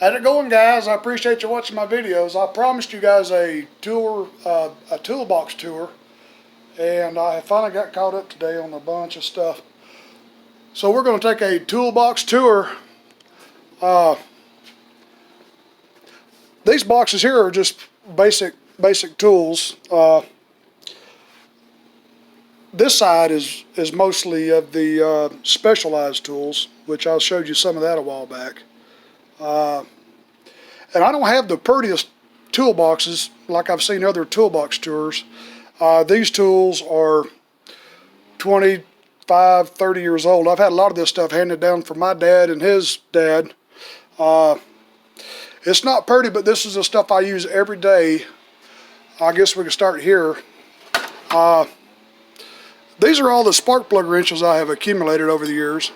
How's it going, guys? I appreciate you watching my videos. I promised you guys a tour, a toolbox tour, and I finally got caught up today on a bunch of stuff. So we're going to take a toolbox tour. Uh, these boxes here are just basic tools. This side is mostly of the specialized tools, which I showed you some of that a while back. And I don't have the prettiest toolboxes like I've seen other toolbox tours. These tools are 25, 30 years old. I've had a lot of this stuff handed down from my dad and his dad. It's not pretty, but this is the stuff I use every day. I guess we can start here. These are all the spark plug wrenches I have accumulated over the years.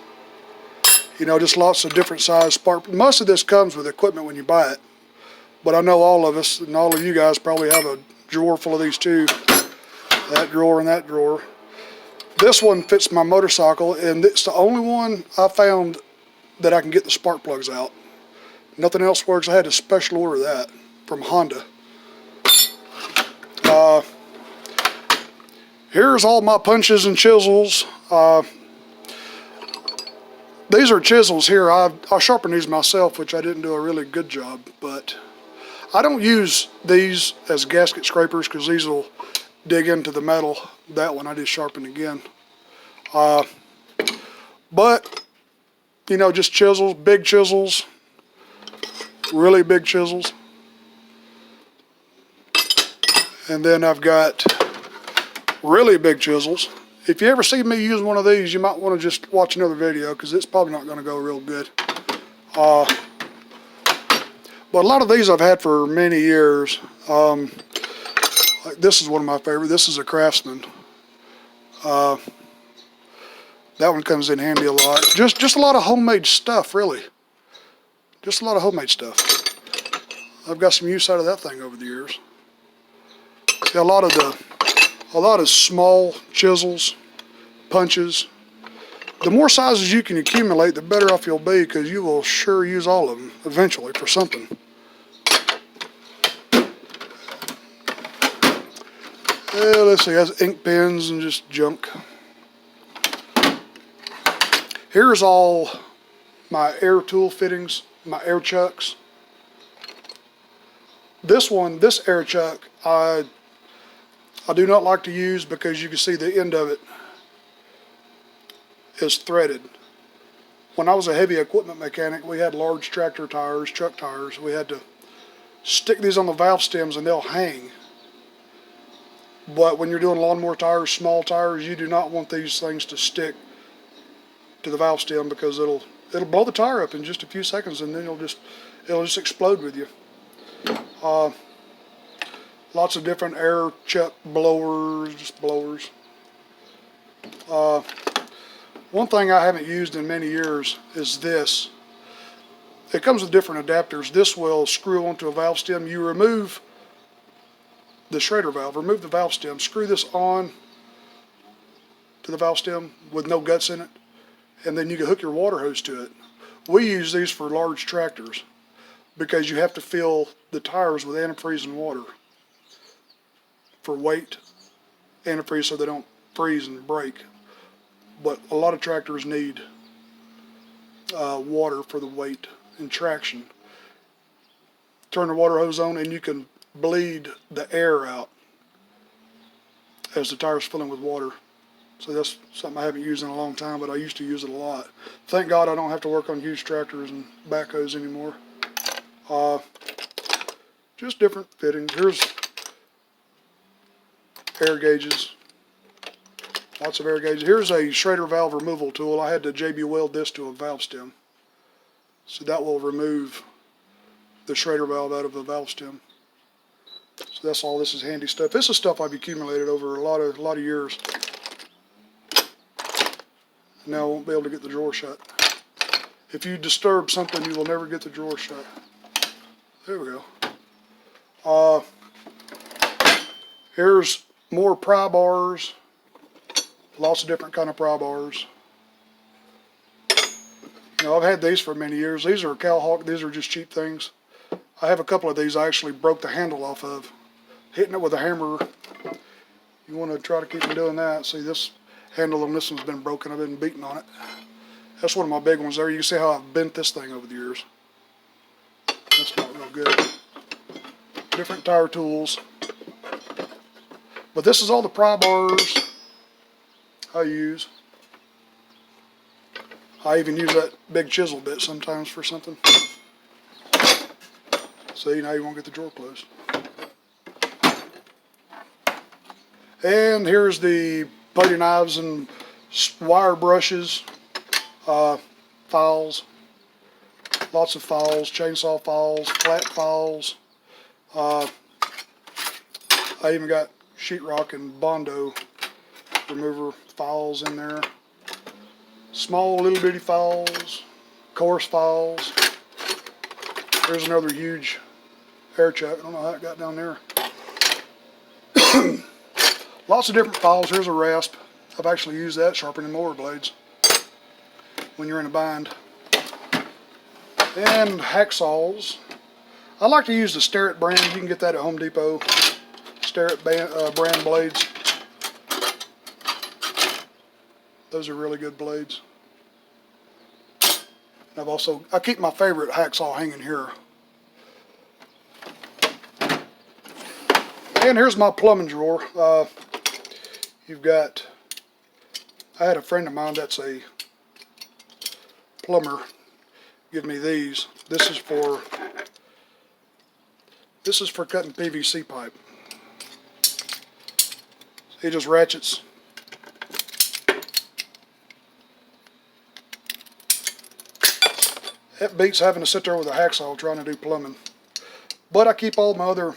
You know, just lots of different size spark. Most of this comes with equipment when you buy it. But I know all of us and all of you guys probably have a drawer full of these too. That drawer and that drawer. This one fits my motorcycle, and it's the only one I found that I can get the spark plugs out. Nothing else works. I had to special order that from Honda. Here's all my punches and chisels. These are chisels here. I sharpen these myself, which I didn't do a really good job, but I don't use these as gasket scrapers because these will dig into the metal. That one I just sharpened again. But, you know, just chisels, big chisels, really big chisels. And then I've got really big chisels. If you ever see me use one of these, you might want to just watch another video because it's probably not going to go real good. But a lot of these I've had for many years. Like this is one of my favorite. This is a Craftsman. That one comes in handy a lot. Just a lot of homemade stuff, really. Just a lot of homemade stuff. I've got some use out of that thing over the years. Yeah, a lot of small chisels, punches. The more sizes you can accumulate, the better off you'll be because you will sure use all of them eventually for something. Let's see, that's ink pens and just junk. Here's all my air tool fittings, my air chucks. This air chuck, I do not like to use because you can see the end of it is threaded. When I was a heavy equipment mechanic, we had large tractor tires, truck tires. We had to stick these on the valve stems and they'll hang. But when you're doing lawnmower tires, small tires, you do not want these things to stick to the valve stem because it'll blow the tire up in just a few seconds and then it'll just explode with you. Lots of different air chuck blowers, just blowers. One thing I haven't used in many years is this. It comes with different adapters. This will screw onto a valve stem. You remove the Schrader valve, remove the valve stem, screw this on to the valve stem with no guts in it, and then you can hook your water hose to it. We use these for large tractors because you have to fill the tires with antifreeze and water for weight, antifreeze so they don't freeze and break. But a lot of tractors need water for the weight and traction. Turn the water hose on and you can bleed the air out as the tire's filling with water. So that's something I haven't used in a long time, but I used to use it a lot. Thank God I don't have to work on huge tractors and backhoes anymore. Just different fittings. Here's air gauges. Lots of air gauges. Here's a Schrader valve removal tool. I had to JB weld this to a valve stem. So that will remove the Schrader valve out of the valve stem. So that's all. This is handy stuff. This is stuff I've accumulated over a lot of years. Now I won't be able to get the drawer shut. If you disturb something, you will never get the drawer shut. There we go. Here's more pry bars. Lots of different kind of pry bars. You know, I've had these for many years. These are Cowhawk. These are just cheap things. I have a couple of these I actually broke the handle off of. Hitting it with a hammer. You want to try to keep from doing that. See, this handle on this one's been broken. I've been beating on it. That's one of my big ones there. You can see how I've bent this thing over the years. That's not real good. Different tire tools. But this is all the pry bars I use. I even use that big chisel bit sometimes for something. See, now you won't get the drawer closed. And here's the plating knives and wire brushes, files, lots of files, chainsaw files, flat files. I even got sheetrock and Bondo remover files in there. Small little bitty files, coarse files. There's another huge air chuck. I don't know how it got down there. Lots of different files. Here's a rasp. I've actually used that sharpening mower blades when you're in a bind. And hacksaws. I like to use the Starrett brand. You can get that at Home Depot. Starrett brand blades. Those are really good blades. And I keep my favorite hacksaw hanging here. And here's my plumbing drawer. I had a friend of mine that's a plumber give me these. This is for cutting PVC pipe. He just ratchets. It beats having to sit there with a hacksaw trying to do plumbing. But I keep all my other,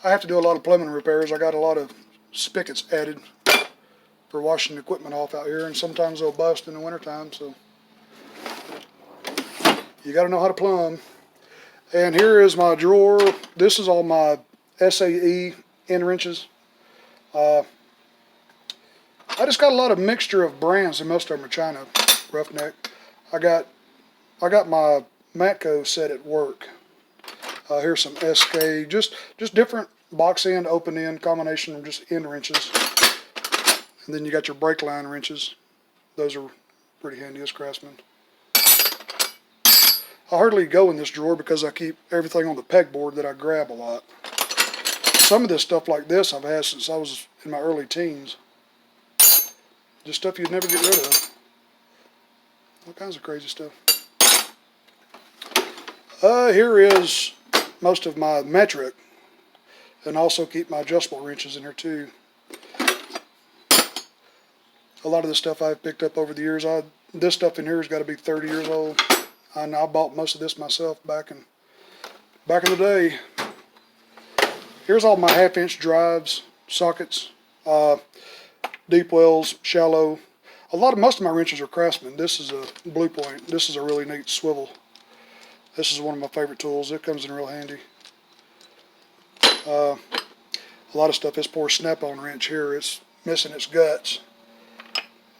I have to do a lot of plumbing repairs. I got a lot of spigots added for washing the equipment off out here, and sometimes they'll bust in the wintertime, so you got to know how to plumb. And here is my drawer. This is all my SAE end wrenches. I just got a lot of mixture of brands, and most of them are China, Roughneck. I got my Matco set at work. Here's some SK, just different box end, open end combination of just end wrenches. And then you got your brake line wrenches. Those are pretty handy as Craftsman. I hardly go in this drawer because I keep everything on the pegboard that I grab a lot. Some of this stuff like this I've had since I was in my early teens. Just stuff you'd never get rid of. All kinds of crazy stuff. Here is most of my metric, and also keep my adjustable wrenches in here too. A lot of the stuff I've picked up over the years, this stuff in here has got to be 30 years old. And I bought most of this myself back in the day. Here's all my 1/2-inch drives, sockets, deep wells, shallow. Most of my wrenches are Craftsman. This is a Blue Point. This is a really neat swivel. This is one of my favorite tools. It comes in real handy. A lot of stuff, this poor snap-on wrench here, it's missing its guts.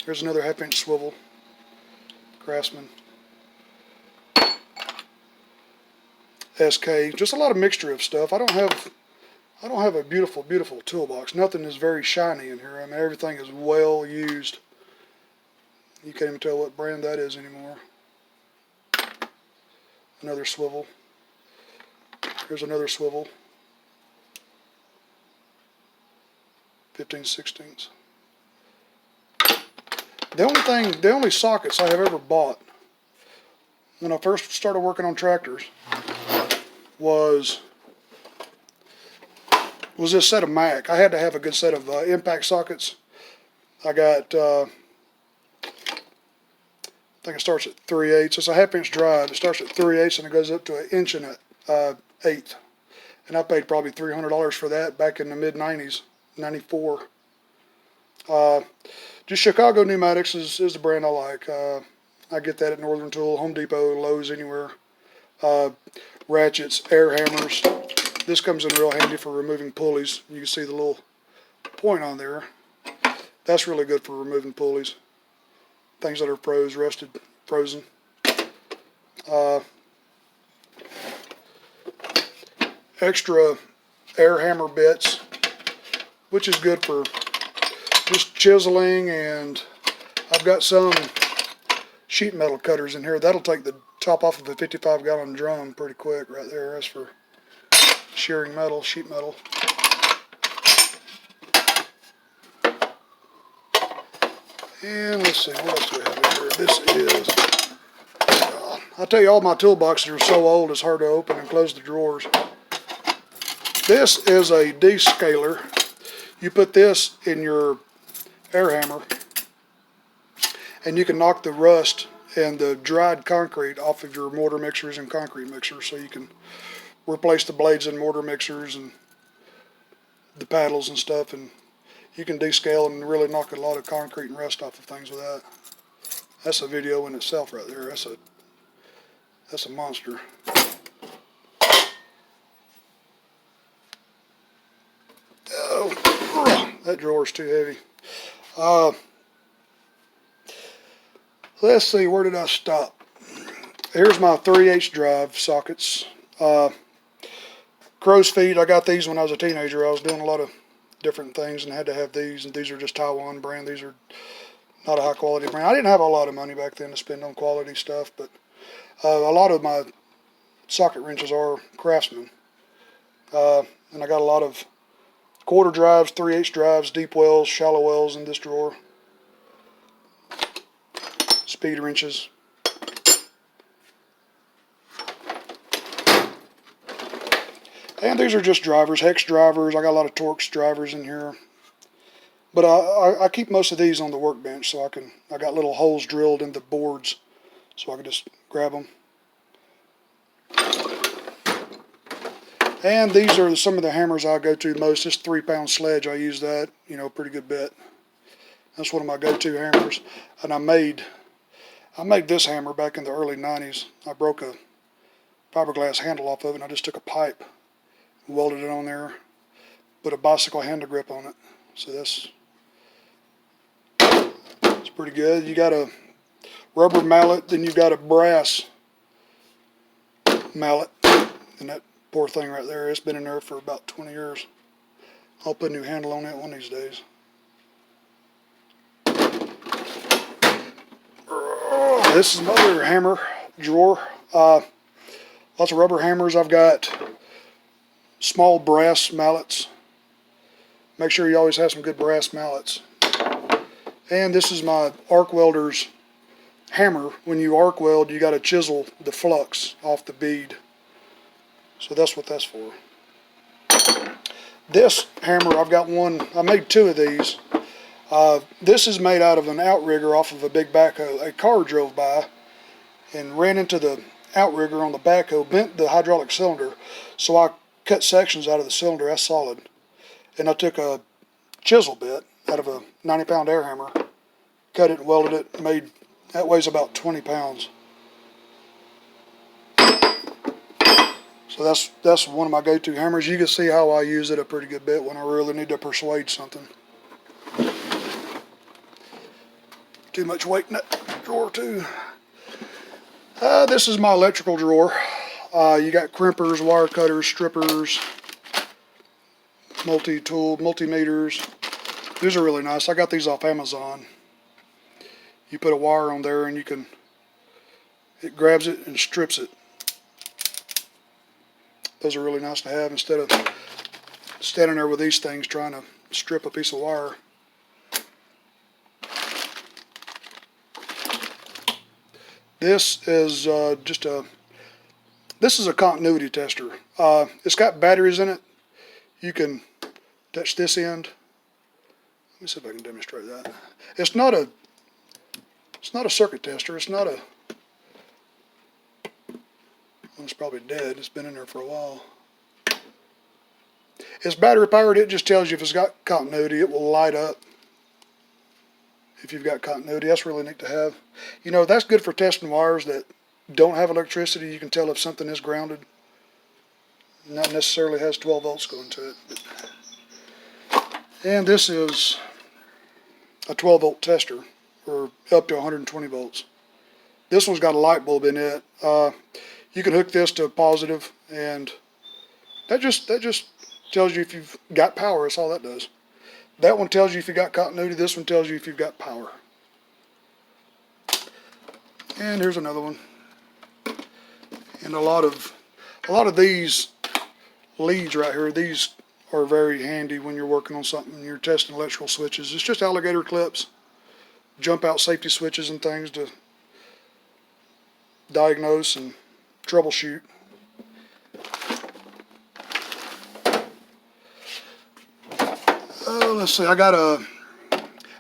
Here's another 1/2-inch swivel, Craftsman. SK, just a lot of mixture of stuff. I don't have a beautiful toolbox. Nothing is very shiny in here. I mean, everything is well used. You can't even tell what brand that is anymore. Another swivel. Here's another swivel. 15/16. The only sockets I have ever bought when I first started working on tractors was this set of Mac. I had to have a good set of impact sockets. I got, I think it starts at 3/8. It's a 1/2-inch drive. It starts at 3/8 and it goes up to 1 inch and an eighth. And I paid probably $300 for that back in the mid-90s, 94. Just Chicago Pneumatics is the brand I like. I get that at Northern Tool, Home Depot, Lowe's, anywhere. Ratchets, air hammers. This comes in real handy for removing pulleys. You can see the little point on there. That's really good for removing pulleys. Things that are rusted, frozen. extra air hammer bits, which is good for just chiseling, and I've got some sheet metal cutters in here. That'll take the top off of a 55-gallon drum pretty quick right there. That's for shearing metal, sheet metal. And let's see, what else do we have in here? This is, I'll tell you, all my toolboxes are so old it's hard to open and close the drawers. This is a descaler. You put this in your air hammer and you can knock the rust and the dried concrete off of your mortar mixers and concrete mixers, so you can replace the blades in mortar mixers and the paddles and stuff, and you can descale and really knock a lot of concrete and rust off of things with that. That's a video in itself right there. That's a monster. Oh, that drawer's too heavy. Let's see, where did I stop? Here's my 3/8 drive sockets. Crow's feet, I got these when I was a teenager. I was doing a lot of different things and had to have these, and these are just Taiwan brand. These are not a high quality brand. I didn't have a lot of money back then to spend on quality stuff, but a lot of my socket wrenches are Craftsman. And I got a lot of quarter drives, 3/8 drives, deep wells, shallow wells in this drawer. Speed wrenches. And these are just drivers, hex drivers. I got a lot of Torx drivers in here. But I keep most of these on the workbench, so I got little holes drilled in the boards so I can just grab them. And these are some of the hammers I go to most. This 3-pound sledge, I use that, a pretty good bit. That's one of my go-to hammers. And I made this hammer back in the early 90s. I broke a fiberglass handle off of it, and I just took a pipe, welded it on there, put a bicycle handle grip on it. So that's pretty good. You got a rubber mallet, then you've got a brass mallet, and that poor thing right there, it's been in there for about 20 years. I'll put a new handle on it one of these days. This is another hammer drawer. Lots of rubber hammers. I've got small brass mallets. Make sure you always have some good brass mallets. And this is my arc welder's hammer. When you arc weld, you got to chisel the flux off the bead. So that's what that's for. This hammer, I've got one, I made 2 of these. This is made out of an outrigger off of a big backhoe. A car drove by and ran into the outrigger on the backhoe, bent the hydraulic cylinder. So I cut sections out of the cylinder, that's solid. And I took a chisel bit out of a 90-pound air hammer, cut it and welded it, that weighs about 20 pounds. So that's one of my go-to hammers. You can see how I use it a pretty good bit when I really need to persuade something. Too much weight in that drawer too. This is my electrical drawer. You got crimpers, wire cutters, strippers, multi-tool, multimeters. These are really nice. I got these off Amazon. You put a wire on there and it grabs it and strips it. Those are really nice to have instead of standing there with these things trying to strip a piece of wire. This is this is a continuity tester. It's got batteries in it. You can touch this end. Let me see if I can demonstrate that. It's not a circuit tester. It's not a, it's probably dead. It's been in there for a while. It's battery powered. It just tells you if it's got continuity. It will light up if you've got continuity. That's really neat to have. That's good for testing wires that don't have electricity. You can tell if something is grounded. Not necessarily has 12 volts going to it. And this is a 12 volt tester, or up to 120 volts. This one's got a light bulb in it. You can hook this to a positive, and that just tells you if you've got power. That's all that does. That one tells you if you got continuity. This one tells you if you've got power. And here's another one. And a lot of these leads right here, these are very handy when you're working on something and you're testing electrical switches. It's just alligator clips, jump out safety switches and things to diagnose and troubleshoot. Let's see,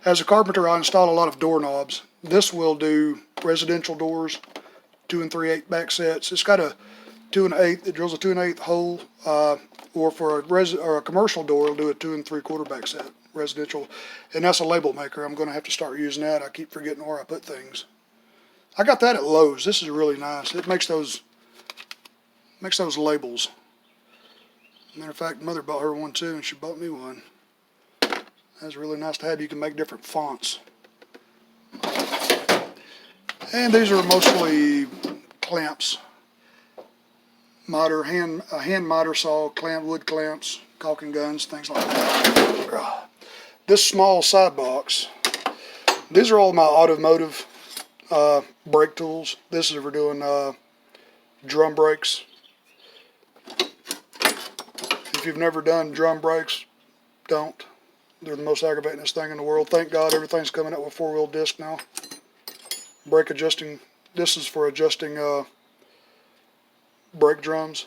as a carpenter, I install a lot of doorknobs. This will do residential doors, 2 3/8 back sets. It's got a 2 1/8, it drills a 2 1/8 hole, or for a commercial door, it'll do a 2 3/4 back set, residential. And that's a label maker. I'm going to have to start using that. I keep forgetting where I put things. I got that at Lowe's. This is really nice. It makes those labels. Matter of fact, Mother bought her one too, and she bought me one. That's really nice to have. You can make different fonts. And these are mostly clamps. Miter, hand miter saw, wood clamps, caulking guns, things like that. This small side box. These are all my automotive brake tools. This is for doing drum brakes. If you've never done drum brakes, don't. They're the most aggravatingest thing in the world. Thank God everything's coming out with 4-wheel disc now. Brake adjusting. This is for adjusting brake drums.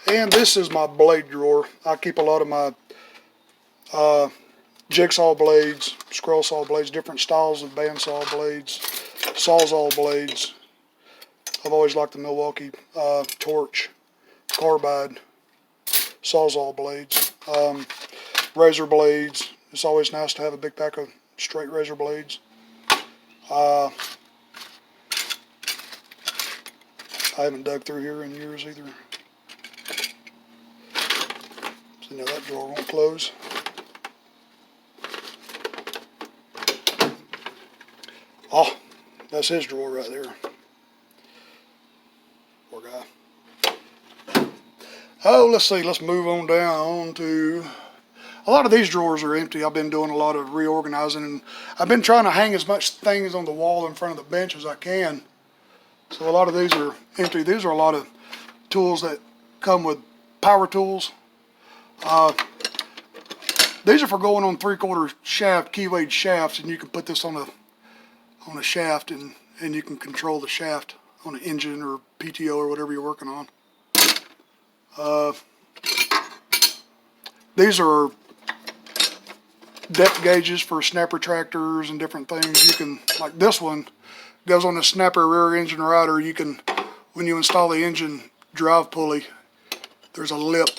And this is my blade drawer. I keep a lot of my jigsaw blades, scroll saw blades, different styles of bandsaw blades, sawzall blades. I've always liked the Milwaukee torch, carbide, sawzall blades, razor blades. It's always nice to have a big pack of straight razor blades. I haven't dug through here in years either. So now that drawer won't close. Oh, that's his drawer right there. Poor guy. Oh, let's see. Let's move on down to... A lot of these drawers are empty. I've been doing a lot of reorganizing, and I've been trying to hang as much things on the wall in front of the bench as I can. So a lot of these are empty. These are a lot of tools that come with power tools. These are for going on 3/4 shaft, keyway shafts, and you can put this on a shaft, and you can control the shaft on an engine or PTO or whatever you're working on. These are depth gauges for snapper tractors and different things. You can, like this one, goes on the snapper rear engine rider. You can, when you install the engine drive pulley, there's a lip,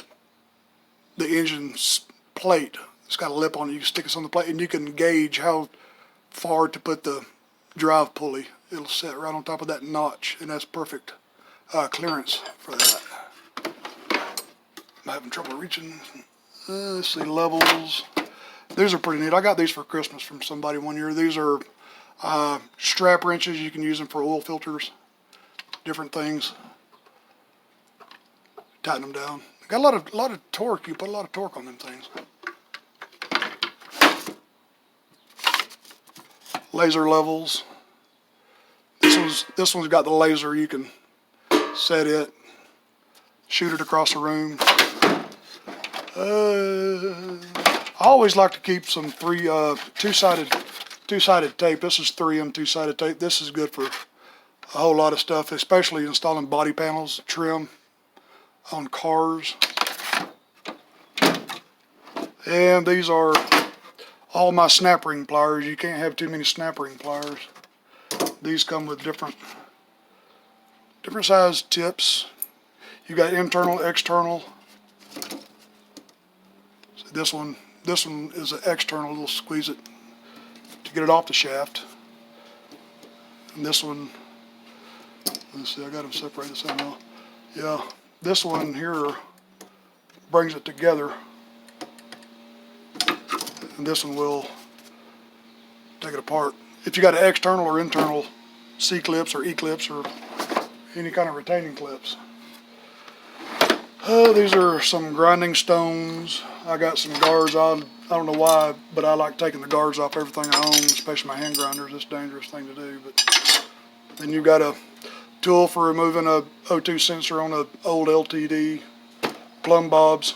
the engine's plate. It's got a lip on it. You can stick this on the plate, and you can gauge how far to put the drive pulley. It'll set right on top of that notch, and that's perfect clearance for that. I'm having trouble reaching. Let's see, levels. These are pretty neat. I got these for Christmas from somebody one year. These are strap wrenches. You can use them for oil filters, different things. Tighten them down. Got a lot of torque. You put a lot of torque on them things. Laser levels. This one's got the laser. You can set it, shoot it across the room. I always like to keep some two-sided tape. This is 3M two-sided tape. This is good for a whole lot of stuff, especially installing body panels, trim on cars. And these are all my snap ring pliers. You can't have too many snap ring pliers. These come with different size tips. You got internal, external. So this one is an external. We'll squeeze it to get it off the shaft. And this one, let's see, I got them separated somehow. Yeah, this one here brings it together. and this one will take it apart. If you got an external or internal C-clips or E-clips or any kind of retaining clips. Oh, these are some grinding stones. I got some guards on. I don't know why, but I like taking the guards off everything I own, especially my hand grinders. It's a dangerous thing to do. But then you've got a tool for removing a O2 sensor on an old LTD, plumb bobs.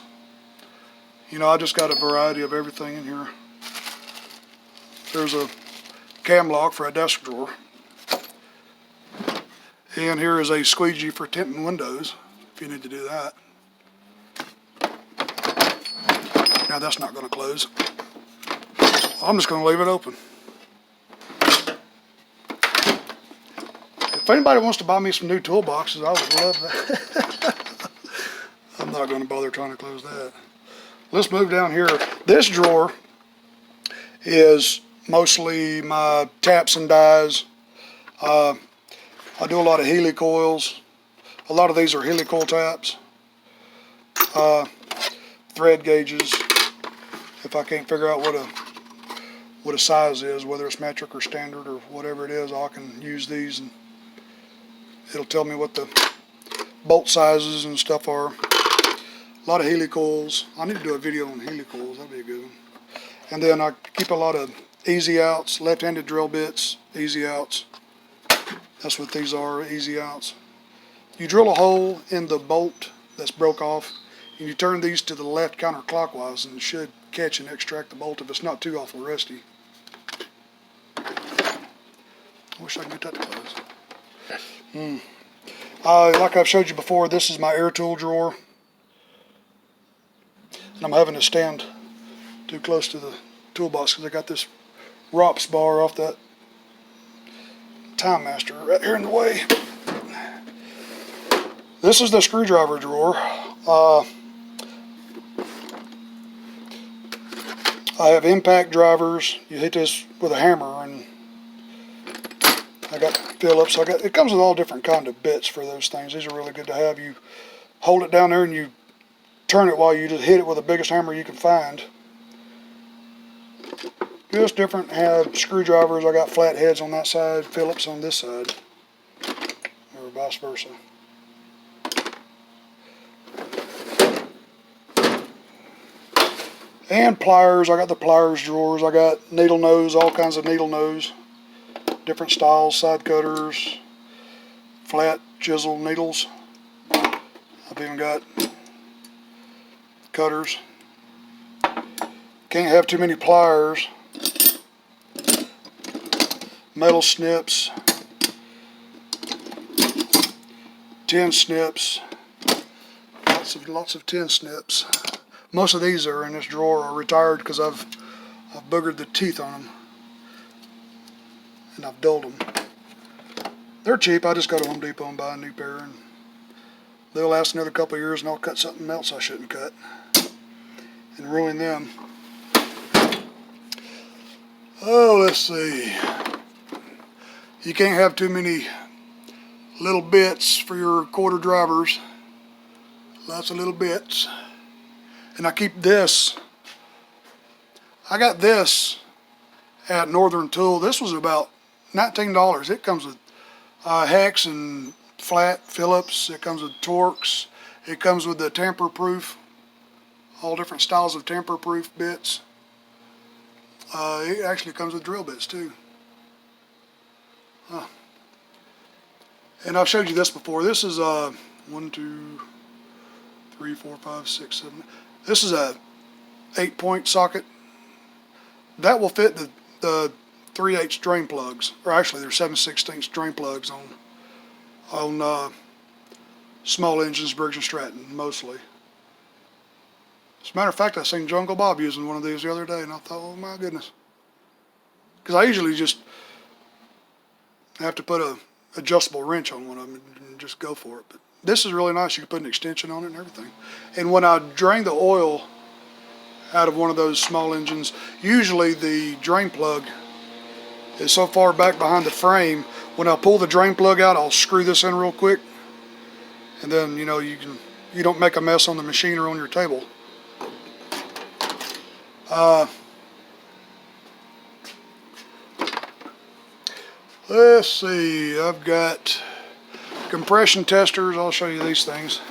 You know, I just got a variety of everything in here. There's a cam lock for a desk drawer. And here is a squeegee for tinting windows, if you need to do that. Now that's not going to close. I'm just going to leave it open. If anybody wants to buy me some new toolboxes, I would love that. I'm not going to bother trying to close that. Let's move down here. This drawer is mostly my taps and dies. I do a lot of helicoils. A lot of these are helicoil taps. Thread gauges. If I can't figure out what a size is, whether it's metric or standard or whatever it is, I can use these and it'll tell me what the bolt sizes and stuff are. A lot of helicoils. I need to do a video on helicoils. That'd be a good one. And then I keep a lot of easy outs, left-handed drill bits, easy outs. That's what these are, easy outs. You drill a hole in the bolt that's broke off, and you turn these to the left counterclockwise, and it should catch and extract the bolt if it's not too awful rusty. I wish I could get that to close. Like I've showed you before, this is my air tool drawer. And I'm having to stand too close to the toolbox because I got this ROPS bar off that Time Master right here in the way. This is the screwdriver drawer. I have impact drivers. You hit this with a hammer, and I got Phillips. It comes with all different kind of bits for those things. These are really good to have. You hold it down there and you turn it while you just hit it with the biggest hammer you can find. Just different have screwdrivers. I got flat heads on that side, Phillips on this side, or vice versa. And pliers. I got the pliers drawers. I got needle nose, all kinds of needle nose, different styles, side cutters, flat chisel needles. I've even got cutters. Can't have too many pliers. Metal snips, tin snips, lots of tin snips. Most of these are in this drawer are retired because I've boogered the teeth on them and I've dulled them. They're cheap. I just go to Home Depot and buy a new pair, and they'll last another couple of years, and I'll cut something else I shouldn't cut and ruin them. Oh, let's see. You can't have too many little bits for your quarter drivers. Lots of little bits. And I keep this. I got this at Northern Tool. This was about $19. It comes with hex and flat Phillips. It comes with Torx. It comes with the tamper-proof, all different styles of tamper-proof bits. It actually comes with drill bits too. And I've showed you this before. This is 1, 2, 3, 4, 5, 6, 7. This is a 8-point socket. That will fit the 3/8 drain plugs, or actually they're 7/16 drain plugs on small engines, Briggs and Stratton mostly. As a matter of fact, I seen Jungle Bob using one of these the other day, and I thought, oh my goodness. Because I usually just have to put a adjustable wrench on one of them and just go for it. But this is really nice. You can put an extension on it and everything. And when I drain the oil out of one of those small engines, usually the drain plug is so far back behind the frame, when I pull the drain plug out, I'll screw this in real quick. And then, you know, you don't make a mess on the machine or on your table. Let's see, I've got compression testers. I'll show you these things.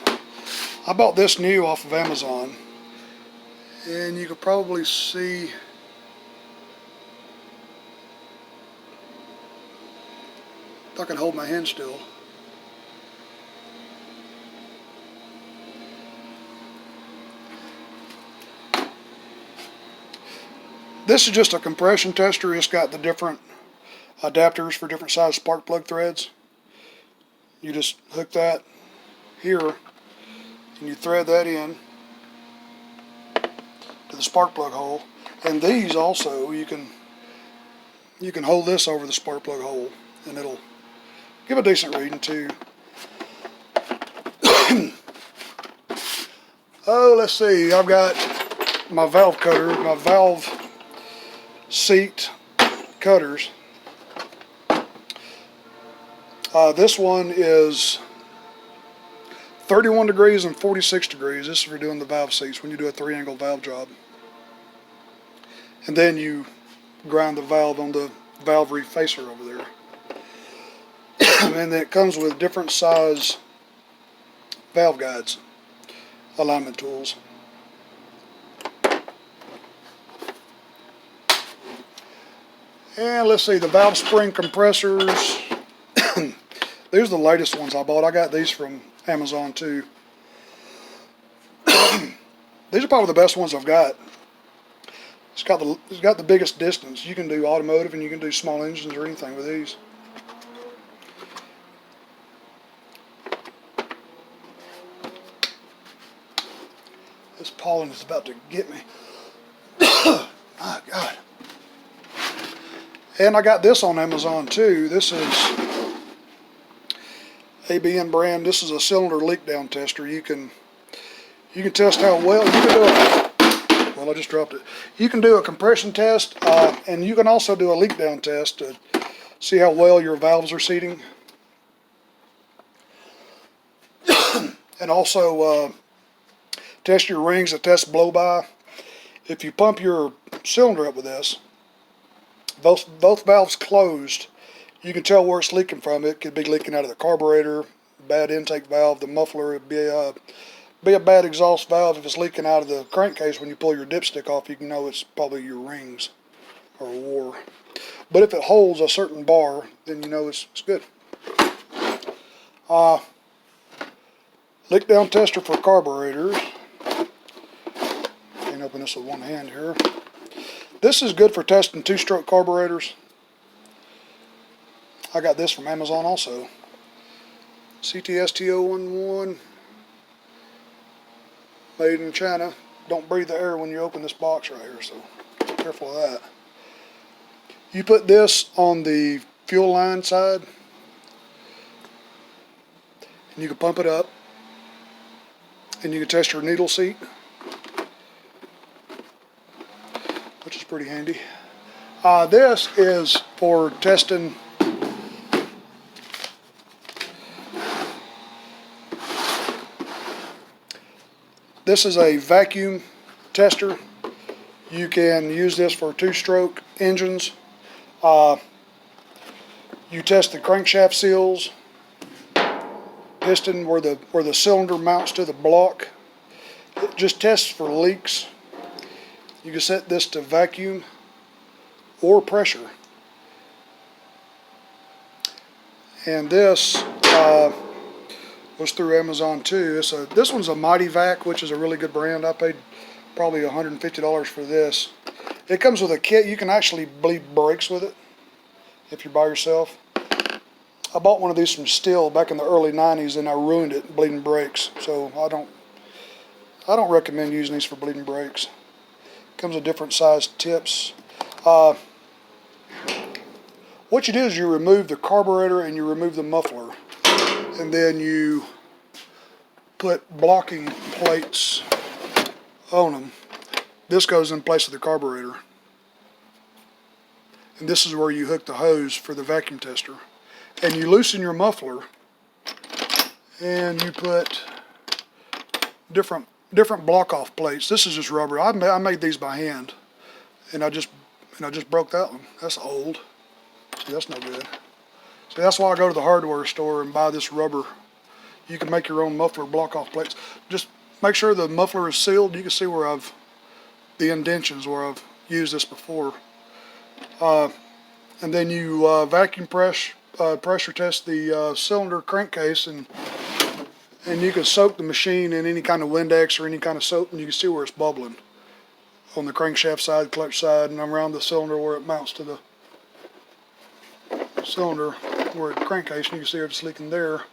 I bought this new off of Amazon, and you could probably see if I can hold my hand still. This is just a compression tester. It's got the different adapters for different size spark plug threads. You just hook that here and you thread that in to the spark plug hole. And these also, you can hold this over the spark plug hole and it'll give a decent reading too. Oh, let's see, I've got my valve cutter, my valve seat cutters. This one is 31 degrees and 46 degrees. This is for doing the valve seats when you do a 3-angle valve job. And then you grind the valve on the valve refacer over there. And it comes with different size valve guides, alignment tools. And let's see, the valve spring compressors. These are the latest ones I bought. I got these from Amazon too. These are probably the best ones I've got. It's got the biggest distance. You can do automotive and you can do small engines or anything with these. This pollen is about to get me. My God. And I got this on Amazon too. This is ABN brand. This is a cylinder leak down tester. You can test how well you can do it. Well, I just dropped it. You can do a compression test, and you can also do a leak down test to see how well your valves are seating. And also test your rings to test blow by. If you pump your cylinder up with this, both valves closed, you can tell where it's leaking from. It could be leaking out of the carburetor, bad intake valve, the muffler. It'd be a bad exhaust valve. If it's leaking out of the crankcase when you pull your dipstick off, you can know it's probably your rings or wore. But if it holds a certain bar, then you know it's good. Leak down tester for carburetors. Can't open this with one hand here. This is good for testing 2-stroke carburetors. I got this from Amazon also. CTS-T011, made in China. Don't breathe the air when you open this box right here, so be careful of that. You put this on the fuel line side, and you can pump it up, and you can test your needle seat, which is pretty handy. This is for testing This is a vacuum tester. You can use this for 2-stroke engines. You test the crankshaft seals, piston where the cylinder mounts to the block. It just tests for leaks. You can set this to vacuum or pressure. And this was through Amazon too. This one's a Mighty Vac, which is a really good brand. I paid probably $150 for this. It comes with a kit. You can actually bleed brakes with it if you're by yourself. I bought one of these from Stihl back in the early 90s and I ruined it bleeding brakes. So I don't recommend using these for bleeding brakes. Comes with different sized tips. What you do is you remove the carburetor and you remove the muffler, and then you put blocking plates on them. This goes in place of the carburetor, and this is where you hook the hose for the vacuum tester. And you loosen your muffler, and you put different block off plates. This is just rubber. I made these by hand, and I just broke that one. That's old. See, that's no good. That's why I go to the hardware store and buy this rubber. You can make your own muffler block-off plates. Just make sure the muffler is sealed. You can see where the indentions where I've used this before. And then you vacuum pressure test the cylinder crankcase, and you can soak the machine in any kind of Windex or any kind of soap, and you can see where it's bubbling on the crankshaft side, clutch side, and around the cylinder where it mounts to the cylinder where the crankcase, and you can see if it's leaking there.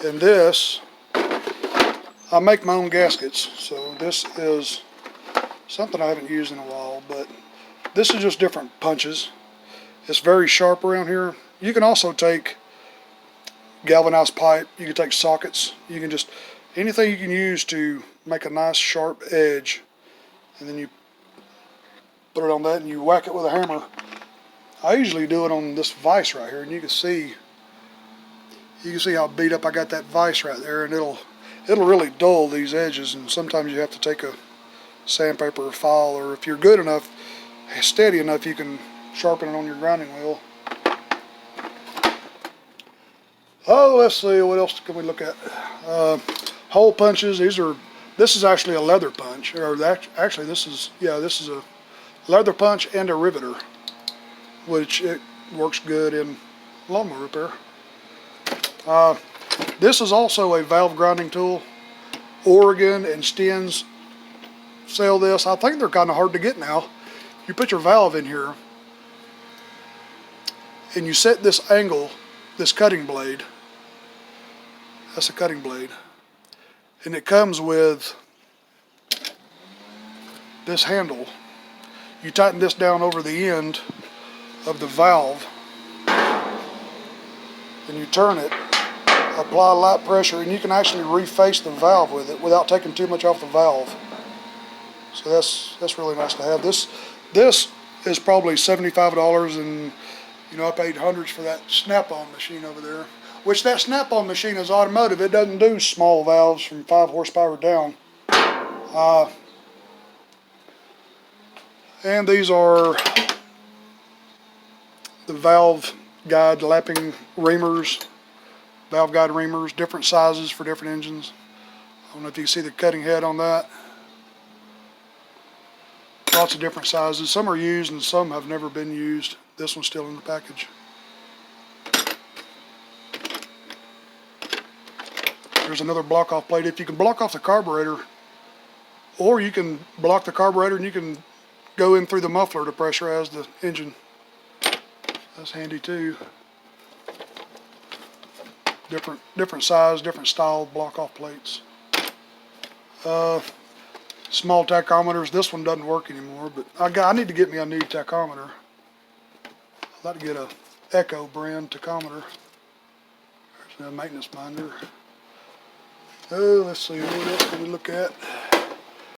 And this, I make my own gaskets, so this is something I haven't used in a while, but this is just different punches. It's very sharp around here. You can also take galvanized pipe, you can take sockets, you can just, anything you can use to make a nice sharp edge, and then you put it on that and you whack it with a hammer. I usually do it on this vise right here, and you can see how beat up I got that vise right there, and it'll really dull these edges, and sometimes you have to take a sandpaper or file, or if you're good enough, steady enough, you can sharpen it on your grinding wheel. Oh, let's see, what else can we look at? Hole punches. This is actually a leather punch, or actually this is a leather punch and a riveter, which it works good in lawnmower repair. This is also a valve grinding tool. Oregon and Stens sell this. I think they're kind of hard to get now. You put your valve in here and you set this angle, this cutting blade. That's a cutting blade. And it comes with this handle. You tighten this down over the end of the valve, and you turn it, apply light pressure, and you can actually reface the valve with it without taking too much off the valve. So that's really nice to have. This is probably $75, and I paid hundreds for that snap-on machine over there. Which that snap-on machine is automotive. It doesn't do small valves from 5 horsepower down. And these are the valve guide lapping reamers, valve guide reamers, different sizes for different engines. I don't know if you can see the cutting head on that. Lots of different sizes. Some are used and some have never been used. This one's still in the package. There's another block off plate. If you can block off the carburetor, or you can block the carburetor and you can go in through the muffler to pressurize the engine. That's handy too. Different size, different style block off plates. Small tachometers. This one doesn't work anymore, but I need to get me a new tachometer. I'd like to get a Echo brand tachometer. There's no maintenance binder. Oh, let's see, what else can we look at?